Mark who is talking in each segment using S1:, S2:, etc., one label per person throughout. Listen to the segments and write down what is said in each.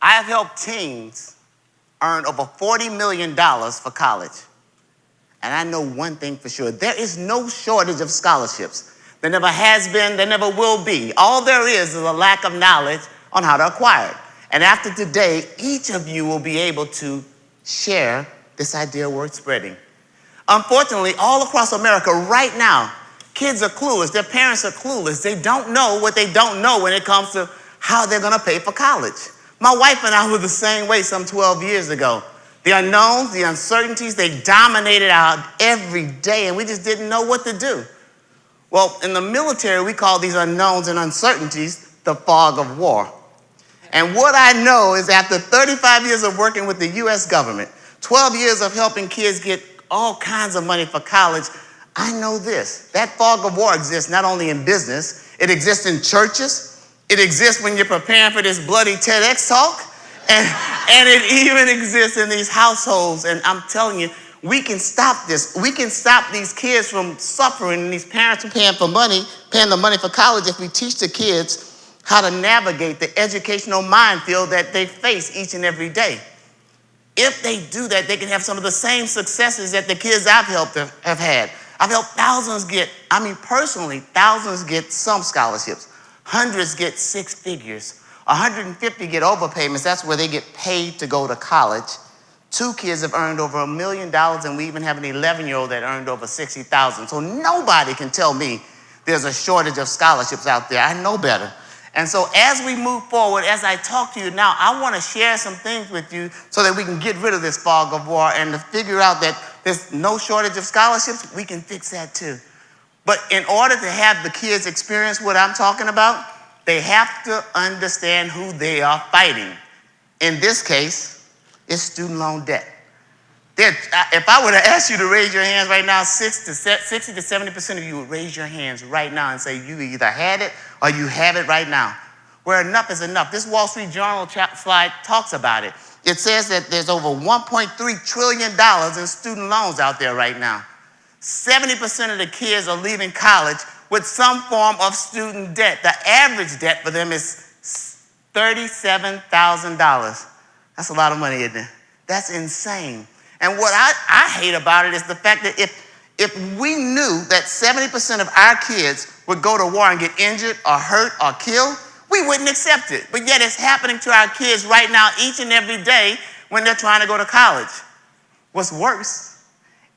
S1: I have helped teens earn over $40 million for college. And I know one thing for sure. There is no shortage of scholarships. There never has been, there never will be. All there is a lack of knowledge on how to acquire it. And after today, each of you will be able to share this idea worth spreading. Unfortunately, all across America right now, kids are clueless. Their parents are clueless. They don't know what they don't know when it comes to how they're going to pay for college. My wife and I were the same way some 12 years ago. The unknowns, the uncertainties, they dominated our every day, and we just didn't know what to do. Well, in the military, we call these unknowns and uncertainties the fog of war. And what I know is after 35 years of working with the U.S. government, 12 years of helping kids get all kinds of money for college, I know this. That fog of war exists not only in business, it exists in churches, it exists when you're preparing for this bloody TEDx talk, and it even exists in these households. And I'm telling you, we can stop this. We can stop these kids from suffering and these parents from paying the money for college if we teach the kids how to navigate the educational minefield that they face each and every day. If they do that, they can have some of the same successes that the kids I've helped have had. I've helped personally, thousands get some scholarships. Hundreds get six figures. 150 get overpayments. That's where they get paid to go to college. 2 kids have earned over $1 million, and we even have an 11-year-old that earned over $60,000. So nobody can tell me there's a shortage of scholarships out there. I know better. And so as we move forward, as I talk to you now, I want to share some things with you so that we can get rid of this fog of war and to figure out that there's no shortage of scholarships. We can fix that too. But in order to have the kids experience what I'm talking about, they have to understand who they are fighting. In this case, it's student loan debt. If I were to ask you to raise your hands right now, 60 to 70% of you would raise your hands right now and say you either had it or you have it right now. Where enough is enough. This Wall Street Journal slide talks about it. It says that there's over $1.3 trillion in student loans out there right now. 70% of the kids are leaving college with some form of student debt. The average debt for them is $37,000. That's a lot of money, isn't it? That's insane. And what I hate about it is the fact that if we knew that 70% of our kids would go to war and get injured or hurt or killed, we wouldn't accept it. But yet it's happening to our kids right now each and every day when they're trying to go to college. What's worse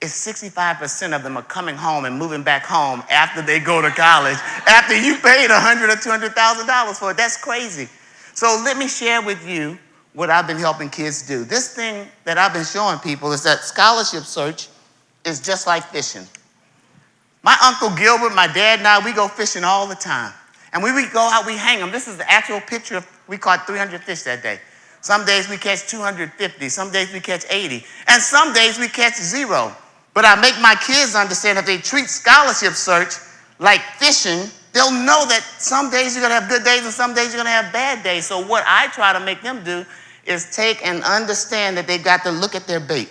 S1: is 65% of them are coming home and moving back home after they go to college, after you paid $100,000 or $200,000 for it. That's crazy. So let me share with you what I've been helping kids do. This thing that I've been showing people is that scholarship search is just like fishing. My Uncle Gilbert, my dad and I, we go fishing all the time. And when we go out, we hang them. This is the actual picture of, we caught 300 fish that day. Some days we catch 250, some days we catch 80, and some days we catch 0. But I make my kids understand if they treat scholarship search like fishing, they'll know that some days you're going to have good days and some days you're going to have bad days. So what I try to make them do is take and understand that they've got to look at their bait,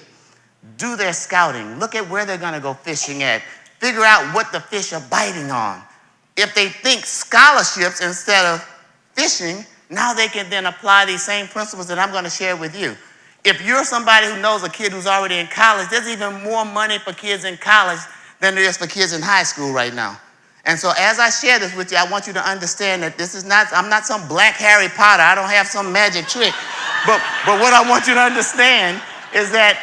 S1: do their scouting, look at where they're going to go fishing at, figure out what the fish are biting on. If they think scholarships instead of fishing, now they can then apply these same principles that I'm going to share with you. If you're somebody who knows a kid who's already in college, there's even more money for kids in college than there is for kids in high school right now. And so as I share this with you, I want you to understand that I'm not some black Harry Potter. I don't have some magic trick. But what I want you to understand is that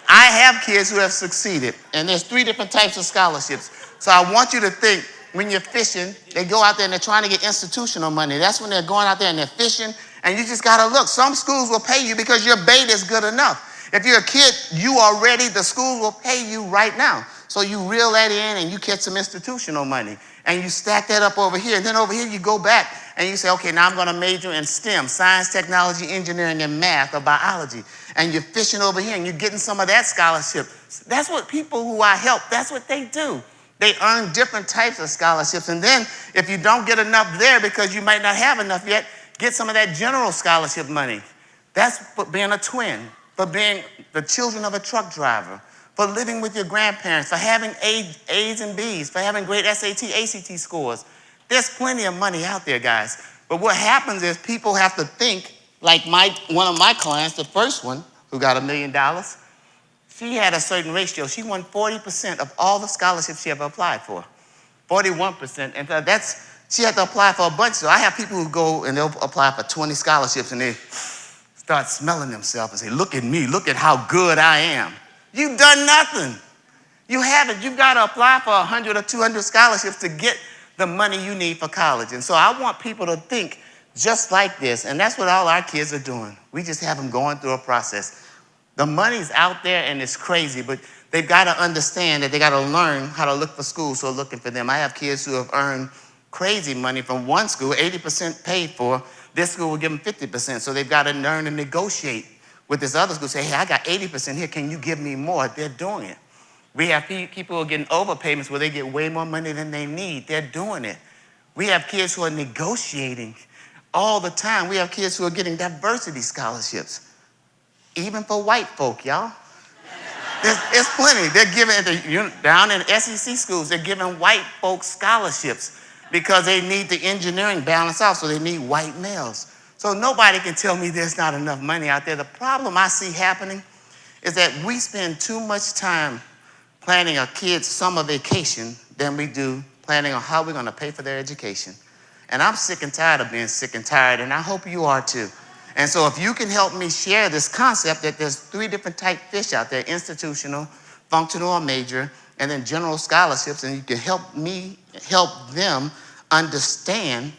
S1: I have kids who have succeeded. And there's 3 different types of scholarships. So I want you to think when you're fishing, they go out there and they're trying to get institutional money. That's when they're going out there and they're fishing. And you just got to look. Some schools will pay you because your bait is good enough. If you're a kid, the school will pay you right now. So you reel that in and you catch some institutional money. And you stack that up over here. And then over here you go back and you say, okay, now I'm going to major in STEM, science, technology, engineering, and math or biology. And you're fishing over here and you're getting some of that scholarship. That's what people who I help, that's what they do. They earn different types of scholarships. And then if you don't get enough there because you might not have enough yet, get some of that general scholarship money. That's for being a twin, for being the children of a truck driver, for living with your grandparents, for having A's and B's, for having great SAT, ACT scores. There's plenty of money out there, guys. But what happens is people have to think Like one of my clients, the first one, who got $1 million, she had a certain ratio. She won 40% of all the scholarships she ever applied for. 41%. And she had to apply for a bunch. So I have people who go and they'll apply for 20 scholarships and they start smelling themselves and say, look at me, look at how good I am. You've done nothing. You haven't. You've got to apply for 100 or 200 scholarships to get the money you need for college. And so I want people to think just like this. And that's what all our kids are doing. We just have them going through a process. The money's out there and it's crazy, but they've got to understand that they got to learn how to look for schools who are looking for them. I have kids who have earned crazy money from one school, 80% paid for. This school will give them 50%. So they've got to learn to negotiate with this other school. Say, hey, I got 80% here. Can you give me more? They're doing it. We have people who are getting overpayments where they get way more money than they need. They're doing it. We have kids who are negotiating all the time. We have kids who are getting diversity scholarships, even for white folk, y'all. It's plenty. They're giving, down in SEC schools, they're giving white folks scholarships because they need the engineering balance out, so they need white males. So nobody can tell me there's not enough money out there. The problem I see happening is that we spend too much time planning a kid's summer vacation than we do planning on how we're going to pay for their education. And I'm sick and tired of being sick and tired, and I hope you are too. And so if you can help me share this concept that there's 3 different type fish out there, institutional, functional or major, and then general scholarships, and you can help me help them understand,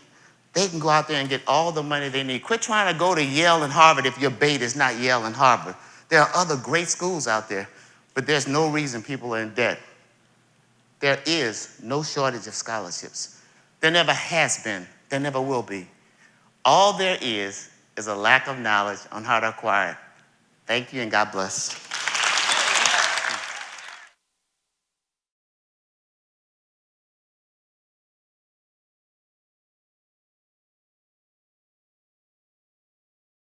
S1: they can go out there and get all the money they need. Quit trying to go to Yale and Harvard if your bait is not Yale and Harvard. There are other great schools out there, but there's no reason people are in debt. There is no shortage of scholarships. There never has been. There never will be. All there is a lack of knowledge on how to acquire it. Thank you and God bless.